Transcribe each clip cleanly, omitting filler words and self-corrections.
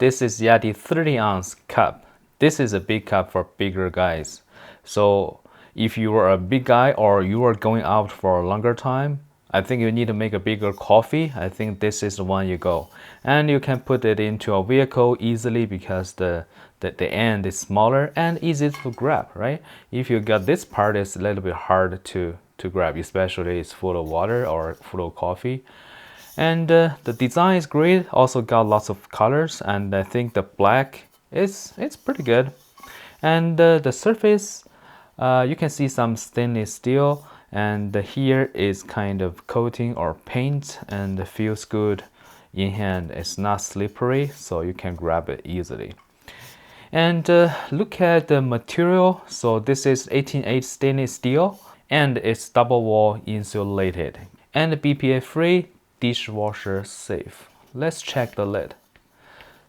This is YETI 30-ounce cup. This is a big cup for bigger guys. So if you are a big guy or you are going out for a longer time, I think you need to make a bigger coffee. I think this is the one you go. And you can put it into a vehicle easily because the end is smaller and easy to grab, right? If you got this part, it's a little bit hard to grab, especially it's full of water or full of coffee. And the design is great, also got lots of colors, and I think the black it's pretty good. And the surface, you can see some stainless steel, and here is kind of coating or paint, and it feels good in hand. It's not slippery, so you can grab it easily. And look at the material. So this is 18H stainless steel, and it's double wall insulated and BPA free, dishwasher safe. Let's check the lid.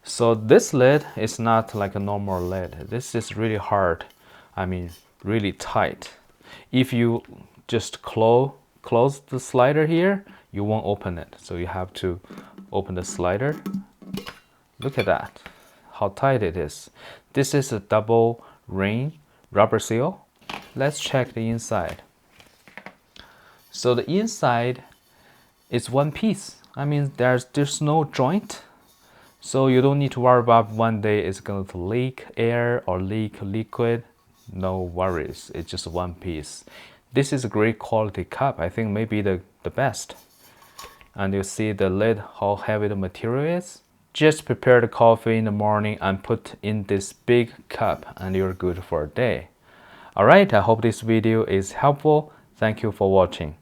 So this lid is not like a normal lid. This is really hard. I mean, really tight. If you just close the slider here, you won't open it. So you have to open the slider. Look at that, how tight it is. This is a double ring rubber seal. Let's check the inside. So the inside is one piece. I mean, there's no joint. So you don't need to worry about one day it's going to leak air or leak liquid. No worries, it's just one piece. This is a great quality cup. I think maybe the best. And you see the lid, how heavy the material is. Just prepare the coffee in the morning and put in this big cup and you're good for a day. Alright, I hope this video is helpful. Thank you for watching.